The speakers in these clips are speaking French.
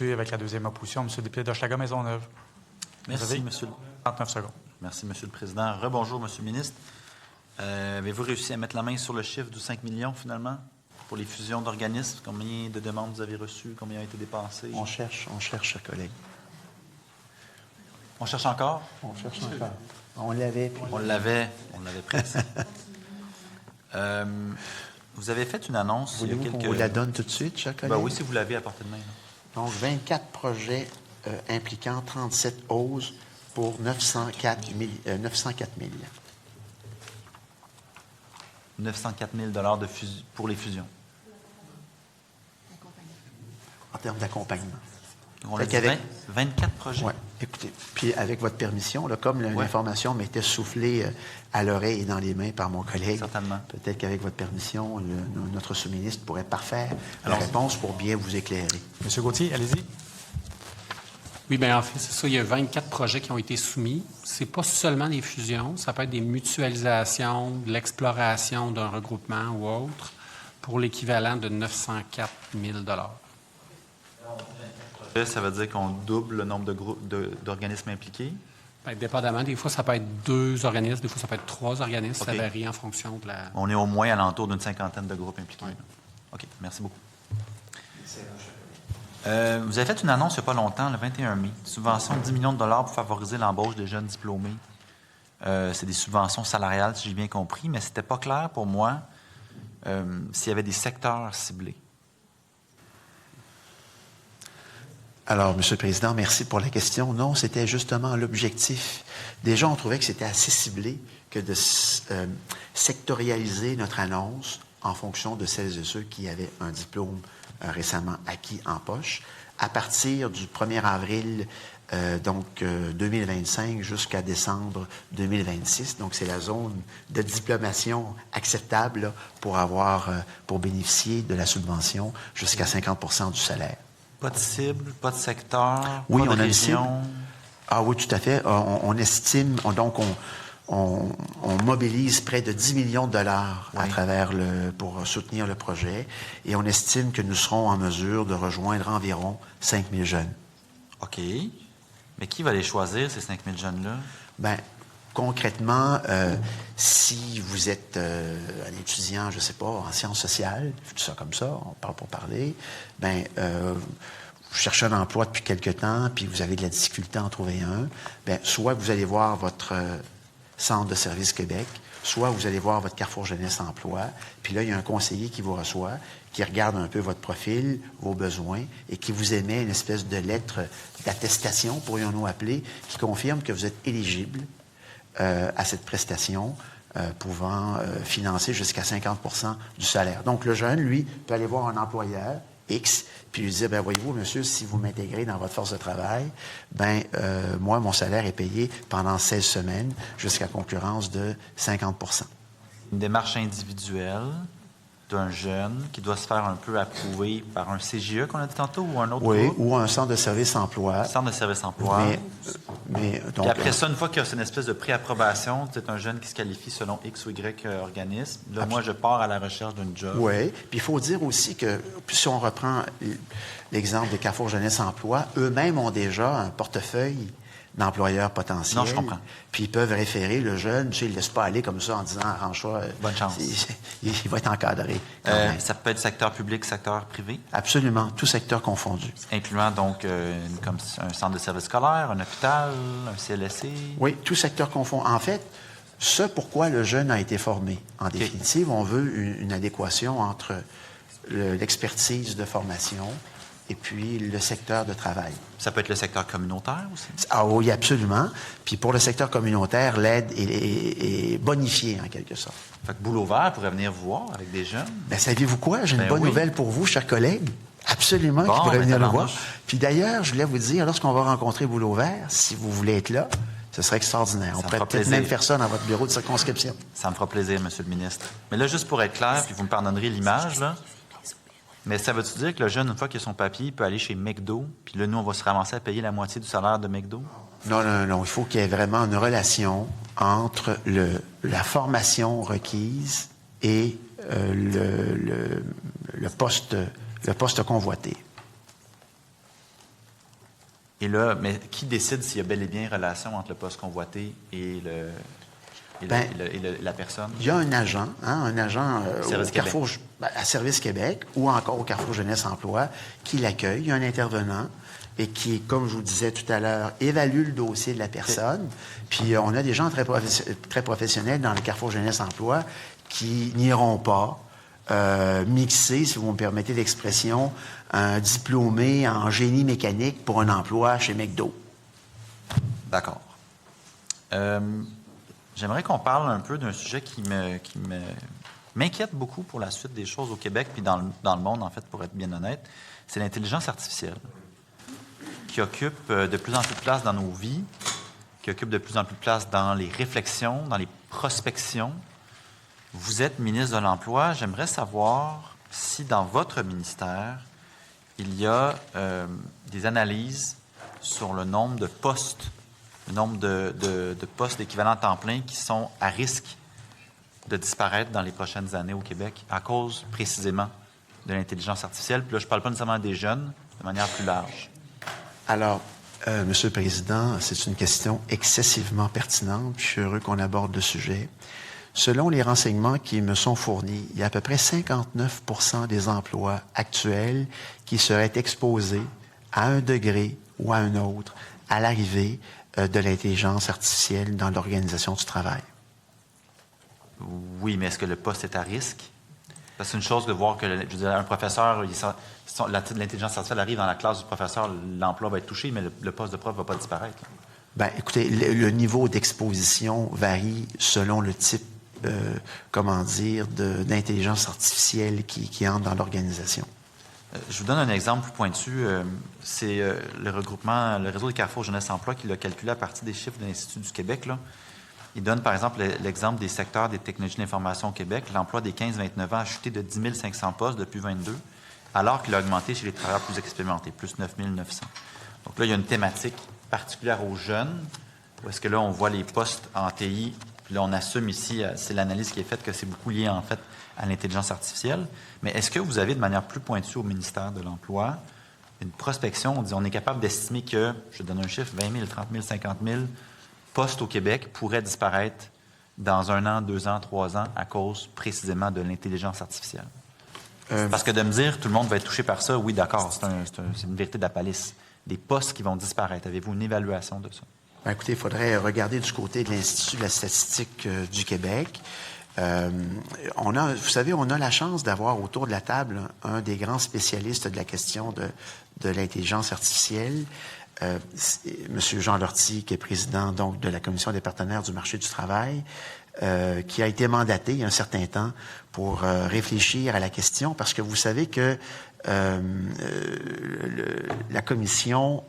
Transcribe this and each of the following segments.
poursuivre avec la deuxième opposition. Monsieur le député d'Hochelaga-Maisonneuve. Merci, monsieur. 39 secondes. Merci, monsieur le président. Rebonjour, monsieur le ministre. Avez-vous réussi à mettre la main sur le chiffre du 5 millions, finalement, pour les fusions d'organismes? Combien de demandes vous avez reçues? Combien ont été dépensées? On cherche, chers collègues. On cherche encore? On cherche encore. On l'avait. On l'avait presque. Vous avez fait une annonce il y a Voulez-vous quelques... qu'on vous la donne tout de suite, chers collègues? Ben oui, si vous l'avez à portée de main. Là. Donc, 24 projets impliquant 37 hausses pour 904 000. 904 000 pour les fusions. En termes d'accompagnement. On a dit 24 projets. Oui. Écoutez, puis avec votre permission, là, comme l'information m'était soufflée à l'oreille et dans les mains par mon collègue, certainement. Peut-être qu'avec votre permission, notre sous-ministre pourrait parfaire la réponse pour bien vous éclairer. Monsieur Gauthier, allez-y. Oui, bien en fait, c'est ça. Il y a 24 projets qui ont été soumis. C'est pas seulement des fusions, ça peut être des mutualisations, de l'exploration d'un regroupement ou autre, pour l'équivalent de 904 000 Ça veut dire qu'on double le nombre d'organismes impliqués? Bien, dépendamment, des fois, ça peut être 2 organismes, des fois, ça peut être 3 organismes. Okay. Ça varie en fonction de la... On est au moins alentour d'une 50aine de groupes impliqués. Oui. OK, merci beaucoup. Vous avez fait une annonce il n'y a pas longtemps, le 21 mai. Subvention de 10 millions de dollars pour favoriser l'embauche des jeunes diplômés. C'est des subventions salariales, si j'ai bien compris, mais ce n'était pas clair pour moi s'il y avait des secteurs ciblés. Alors, Monsieur le Président, merci pour la question. Non, c'était justement l'objectif. Déjà, on trouvait que c'était assez ciblé que de sectorialiser notre annonce en fonction de celles et ceux qui avaient un diplôme récemment acquis en poche. À partir du 1er avril 2025 jusqu'à décembre 2026. Donc, c'est la zone de diplomation acceptable là, pour bénéficier de la subvention jusqu'à 50 % du salaire. Pas de cible, pas de secteur, oui, pas de on région? A une cible. Ah oui, tout à fait. On estime, on mobilise près de 10 millions de dollars à travers pour soutenir le projet et on estime que nous serons en mesure de rejoindre environ 5 000 jeunes. OK. Mais qui va les choisir, ces 5 000 jeunes-là? Bien, concrètement, si vous êtes un étudiant, je ne sais pas, en sciences sociales, tout ça comme ça, on parle pour parler, bien, vous cherchez un emploi depuis quelque temps, puis vous avez de la difficulté à en trouver un, bien, soit vous allez voir votre Centre de services Québec, soit vous allez voir votre Carrefour Jeunesse Emploi, puis là, il y a un conseiller qui vous reçoit, qui regarde un peu votre profil, vos besoins, et qui vous émet une espèce de lettre d'attestation, pourrions-nous appeler, qui confirme que vous êtes éligible à cette prestation, pouvant financer jusqu'à 50 % du salaire. Donc, le jeune, lui, peut aller voir un employeur X, puis lui dire, bien, voyez-vous, monsieur, si vous m'intégrez dans votre force de travail, bien, moi, mon salaire est payé pendant 16 semaines jusqu'à concurrence de 50 %. Une démarche individuelle d'un jeune qui doit se faire un peu approuver par un CGE, qu'on a dit tantôt, ou un autre groupe? Ou un centre de service emploi. Centre de service emploi. Donc, puis après ça, une fois qu'il y a une espèce de préapprobation, c'est un jeune qui se qualifie selon X ou Y organisme. Là, moi, je pars à la recherche d'un job. Oui. Puis il faut dire aussi que, si on reprend l'exemple de Carrefour Jeunesse Emploi, eux-mêmes ont déjà un portefeuille d'employeurs potentiels. Non, je comprends. Puis ils peuvent référer le jeune, tu sais, ils ne laissent pas aller comme ça en disant arrange-toi. Bonne chance. Il va être encadré. Ça peut être secteur public, secteur privé? Absolument, tout secteur confondu. Incluant donc comme un centre de service scolaire, un hôpital, un CLSC? Oui, tout secteur confondu. En fait, ce pourquoi le jeune a été formé. En définitive, on veut une adéquation entre l'expertise de formation et puis le secteur de travail. Ça peut être le secteur communautaire aussi? Ah oui, absolument. Puis pour le secteur communautaire, l'aide est bonifiée en quelque sorte. Fait que Boulot Vert pourrait venir vous voir avec des jeunes? Bien, savez-vous quoi? J'ai une bonne nouvelle pour vous, chers collègues. Absolument, qui pourrait venir le voir. Puis d'ailleurs, je voulais vous dire, lorsqu'on va rencontrer Boulot Vert, si vous voulez être là, ce serait extraordinaire. On pourrait peut-être même faire ça dans votre bureau de circonscription. Ça me fera plaisir, Monsieur le ministre. Mais là, juste pour être clair, puis vous me pardonnerez l'image, là, mais ça veut-tu dire que le jeune, une fois qu'il a son papier, il peut aller chez McDo, puis là, nous, on va se ramasser à payer la moitié du salaire de McDo? Non, non, non. Il faut qu'il y ait vraiment une relation entre la formation requise et le poste convoité. Et là, mais qui décide s'il y a bel et bien relation entre le poste convoité et la personne? Il y a un agent Service au Carrefour, à Service Québec ou encore au Carrefour Jeunesse Emploi qui l'accueille. Il y a un intervenant et qui, comme je vous disais tout à l'heure, évalue le dossier de la personne. Puis on a des gens très professionnels dans le Carrefour Jeunesse Emploi qui n'iront pas mixer, si vous me permettez l'expression, un diplômé en génie mécanique pour un emploi chez McDo. D'accord. J'aimerais qu'on parle un peu d'un sujet qui m'inquiète beaucoup pour la suite des choses au Québec puis dans le monde, en fait, pour être bien honnête. C'est l'intelligence artificielle qui occupe de plus en plus de place dans nos vies, qui occupe de plus en plus de place dans les réflexions, dans les prospections. Vous êtes ministre de l'Emploi. J'aimerais savoir si dans votre ministère, il y a des analyses sur le nombre de postes, le nombre de postes d'équivalent temps plein qui sont à risque de disparaître dans les prochaines années au Québec à cause précisément de l'intelligence artificielle. Puis là, je ne parle pas nécessairement des jeunes, de manière plus large. Alors, Monsieur le Président, c'est une question excessivement pertinente. Je suis heureux qu'on aborde le sujet. Selon les renseignements qui me sont fournis, il y a à peu près 59 des emplois actuels qui seraient exposés à un degré ou à un autre à l'arrivée de l'intelligence artificielle dans l'organisation du travail. Oui, mais est-ce que le poste est à risque? Parce que c'est une chose de voir que, je veux dire, un professeur, l'intelligence artificielle arrive dans la classe du professeur, l'emploi va être touché, mais le poste de prof ne va pas disparaître. Bien, écoutez, le niveau d'exposition varie selon le type d'intelligence artificielle qui entre dans l'organisation. Je vous donne un exemple plus pointu. C'est le réseau des Carrefour Jeunesse Emploi qui l'a calculé à partir des chiffres de l'Institut du Québec. Là. Il donne, par exemple, l'exemple des secteurs des technologies de l'information au Québec. L'emploi des 15-29 ans a chuté de 10 500 postes depuis 22, alors qu'il a augmenté chez les travailleurs plus expérimentés, plus 9 900. Donc là, il y a une thématique particulière aux jeunes, où est-ce que là, on voit les postes en TI. Puis là, on assume ici, c'est l'analyse qui est faite, que c'est beaucoup lié, en fait, à l'intelligence artificielle. Mais est-ce que vous avez, de manière plus pointue au ministère de l'Emploi, une prospection, on est capable d'estimer que, je donne un chiffre, 20 000, 30 000, 50 000 postes au Québec pourraient disparaître dans 1 an, 2 ans, 3 ans à cause précisément de l'intelligence artificielle? Parce que de me dire tout le monde va être touché par ça, oui, d'accord, c'est une vérité de la palisse. Des postes qui vont disparaître. Avez-vous une évaluation de ça? Bien, écoutez, il faudrait regarder du côté de l'Institut de la statistique du Québec. Vous savez, on a la chance d'avoir autour de la table un des grands spécialistes de la question de l'intelligence artificielle, Monsieur Jean Lortie, qui est président donc de la Commission des partenaires du marché du travail, qui a été mandaté il y a un certain temps pour réfléchir à la question, parce que vous savez que la Commission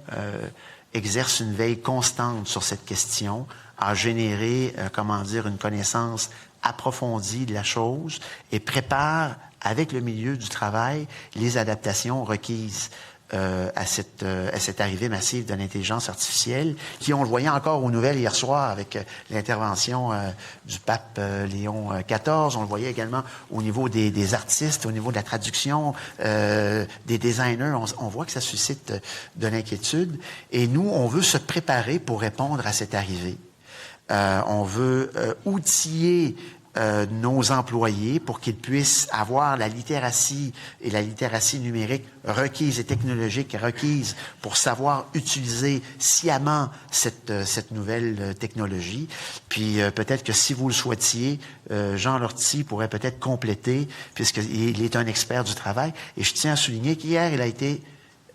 exerce une veille constante sur cette question, a généré, une connaissance approfondie de la chose et prépare, avec le milieu du travail, les adaptations requises à cette arrivée massive de l'intelligence artificielle, qui, on le voyait encore aux nouvelles hier soir avec l'intervention du pape Léon XIV. On le voyait également au niveau des artistes, au niveau de la traduction, des designers. On voit que ça suscite de l'inquiétude. Et nous, on veut se préparer pour répondre à cette arrivée. On veut outiller nos employés pour qu'ils puissent avoir la littératie et la littératie numérique requise et technologique requise pour savoir utiliser sciemment cette nouvelle technologie. Puis peut-être que si vous le souhaitiez, Jean Lortie pourrait peut-être compléter, puisqu'il est un expert du travail. Et je tiens à souligner qu'hier, il a été,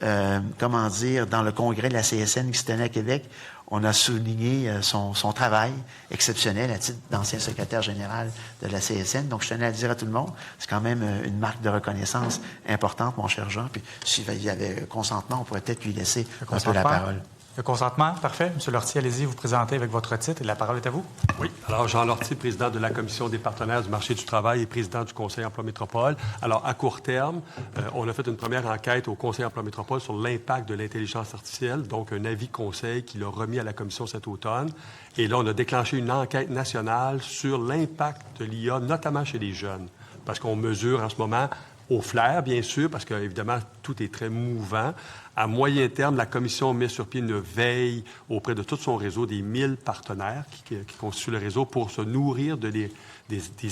dans le congrès de la CSN qui se tenait à Québec, on a souligné son travail exceptionnel à titre d'ancien secrétaire général de la CSN. Donc, je tenais à le dire à tout le monde. C'est quand même une marque de reconnaissance importante, mon cher Jean. Puis, s'il y avait consentement, on pourrait peut-être lui laisser un peu la parole. Le consentement, parfait. Monsieur Lortie, allez-y, vous présentez avec votre titre et la parole est à vous. Oui. Alors, Jean Lortie, président de la Commission des partenaires du marché du travail et président du Conseil Emploi Métropole. Alors, à court terme, on a fait une première enquête au Conseil Emploi Métropole sur l'impact de l'intelligence artificielle, donc un avis conseil qu'il a remis à la Commission cet automne. Et là, on a déclenché une enquête nationale sur l'impact de l'IA, notamment chez les jeunes, parce qu'on mesure en ce moment au flair, bien sûr, parce qu'évidemment, tout est très mouvant. À moyen terme, la Commission met sur pied une veille auprès de tout son réseau, des 1000 partenaires qui constituent le réseau, pour se nourrir des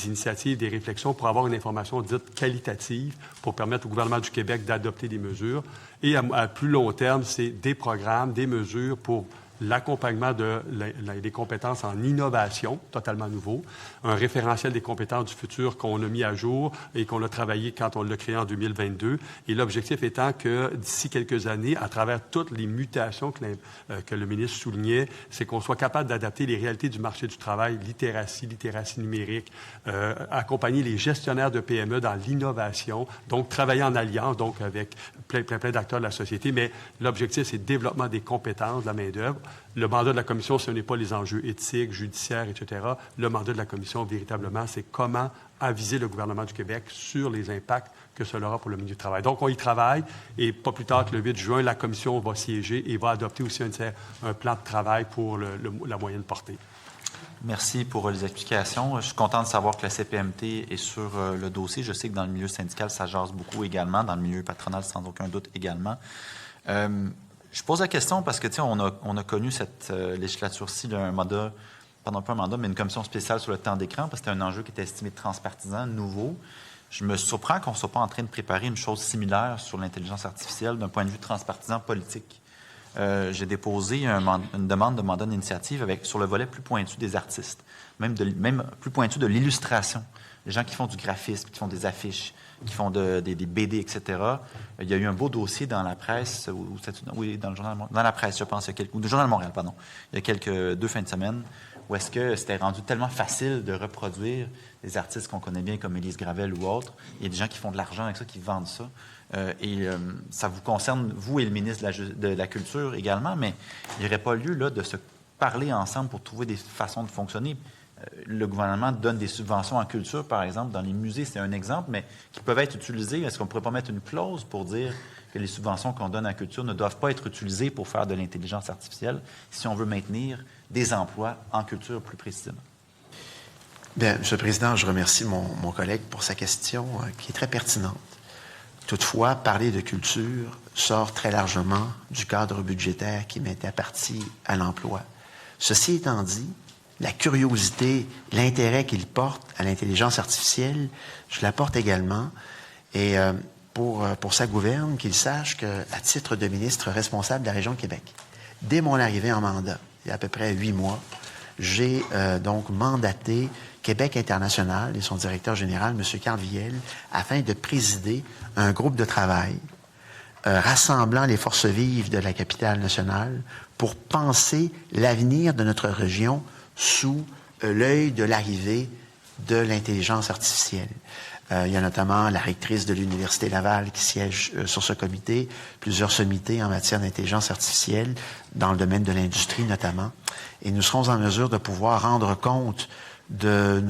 initiatives, des réflexions, pour avoir une information dite qualitative, pour permettre au gouvernement du Québec d'adopter des mesures. Et à plus long terme, c'est des programmes, des mesures pour l'accompagnement des compétences en innovation, totalement nouveau, un référentiel des compétences du futur qu'on a mis à jour et qu'on a travaillé quand on l'a créé en 2022. Et l'objectif étant que d'ici quelques années, à travers toutes les mutations que le ministre soulignait, c'est qu'on soit capable d'adapter les réalités du marché du travail, littératie numérique, accompagner les gestionnaires de PME dans l'innovation, donc travailler en alliance, donc avec plein d'acteurs de la société. Mais l'objectif, c'est le développement des compétences, de la main-d'œuvre. Le mandat de la Commission, ce n'est pas les enjeux éthiques, judiciaires, etc. Le mandat de la Commission, véritablement, c'est comment aviser le gouvernement du Québec sur les impacts que cela aura pour le milieu du travail. Donc, on y travaille et pas plus tard que le 8 juin, la Commission va siéger et va adopter aussi un plan de travail pour la moyenne portée. Merci pour les explications. Je suis content de savoir que la CPMT est sur le dossier. Je sais que dans le milieu syndical, ça jase beaucoup également, dans le milieu patronal, sans aucun doute également. Je pose la question parce que, tu sais, on a connu cette législature-ci, un mandat, pardon, pas un mandat, mais une commission spéciale sur le temps d'écran, parce que c'était un enjeu qui était estimé transpartisan, nouveau. Je me surprends qu'on ne soit pas en train de préparer une chose similaire sur l'intelligence artificielle d'un point de vue transpartisan politique. J'ai déposé une demande de mandat d'initiative sur le volet plus pointu des artistes, même plus pointu de l'illustration. Les gens qui font du graphisme, qui font des affiches, qui font des BD, etc. Il y a eu un beau dossier dans la presse, dans la presse, je pense, ou le Journal de Montréal, pardon, il y a 2 fins de semaine, où est-ce que c'était rendu tellement facile de reproduire des artistes qu'on connaît bien, comme Élise Gravel ou autres. Il y a des gens qui font de l'argent avec ça, qui vendent ça. Ça vous concerne, vous et le ministre de la Culture également, mais il n'y aurait pas lieu là, de se parler ensemble pour trouver des façons de fonctionner. Le gouvernement donne des subventions en culture, par exemple, dans les musées, c'est un exemple, mais qui peuvent être utilisées. Est-ce qu'on ne pourrait pas mettre une clause pour dire que les subventions qu'on donne en culture ne doivent pas être utilisées pour faire de l'intelligence artificielle si on veut maintenir des emplois en culture plus précisément? Bien, Monsieur le Président, je remercie mon collègue pour sa question qui est très pertinente. Toutefois, parler de culture sort très largement du cadre budgétaire qui mettait partie à l'emploi. Ceci étant dit, la curiosité, l'intérêt qu'il porte à l'intelligence artificielle, je la porte également. Et pour sa gouverne, qu'il sache qu'à titre de ministre responsable de la région de Québec, dès mon arrivée en mandat, il y a à peu près 8 mois, j'ai donc mandaté Québec International et son directeur général, M. Carl Viel, afin de présider un groupe de travail rassemblant les forces vives de la capitale nationale pour penser l'avenir de notre région sous l'œil de l'arrivée de l'intelligence artificielle. Il y a notamment la rectrice de l'Université Laval qui siège sur ce comité, plusieurs sommités en matière d'intelligence artificielle, dans le domaine de l'industrie notamment. Et nous serons en mesure de pouvoir rendre compte de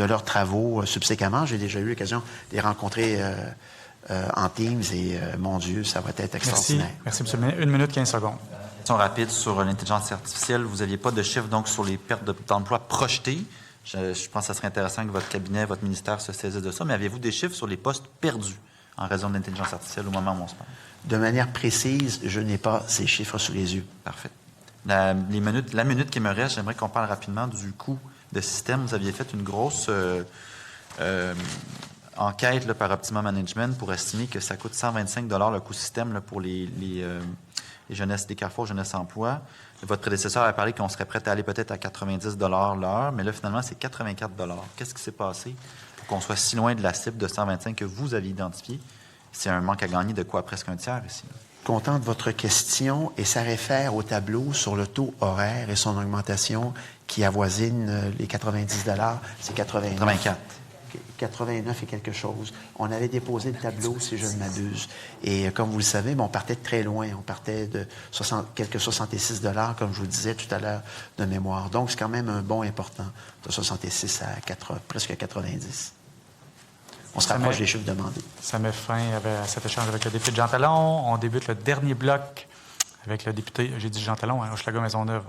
leurs travaux subséquemment. J'ai déjà eu l'occasion de les rencontrer en Teams et, mon Dieu, ça va être extraordinaire. Merci, M. le ministre. 1 minute 15 secondes. Question rapide sur l'intelligence artificielle. Vous n'aviez pas de chiffres donc sur les pertes d'emplois projetées. Je pense que ça serait intéressant que votre cabinet, votre ministère se saisisse de ça. Mais avez-vous des chiffres sur les postes perdus en raison de l'intelligence artificielle au moment où on se parle? De manière précise, je n'ai pas ces chiffres sous les yeux. Parfait. La minute qui me reste, j'aimerais qu'on parle rapidement du coût de système. Vous aviez fait une grosse enquête là, par Optima Management pour estimer que ça coûte 125 $ le coût système là, pour les jeunesses des Carrefour, Jeunesse Emploi. Votre prédécesseur a parlé qu'on serait prêt à aller peut-être à 90 $ l'heure, mais là, finalement, c'est 84 $. Qu'est-ce qui s'est passé pour qu'on soit si loin de la cible de 125 que vous aviez identifiée? C'est un manque à gagner de quoi? Presque un tiers ici. Content de votre question et ça réfère au tableau sur le taux horaire et son augmentation qui avoisine les 90 $. C'est 84. 89 et quelque chose. On avait déposé le tableau, si je ne m'abuse. Et comme vous le savez, on partait de très loin. On partait de quelques 66 $, comme je vous disais tout à l'heure, de mémoire. Donc, c'est quand même un bond important, de 66 à presque 90. On se rapproche des chiffres demandés. Ça met fin à cet échange avec le député Jean Talon. On débute le dernier bloc avec le député, j'ai dit Jean Talon, à Hochelaga Maisonneuve.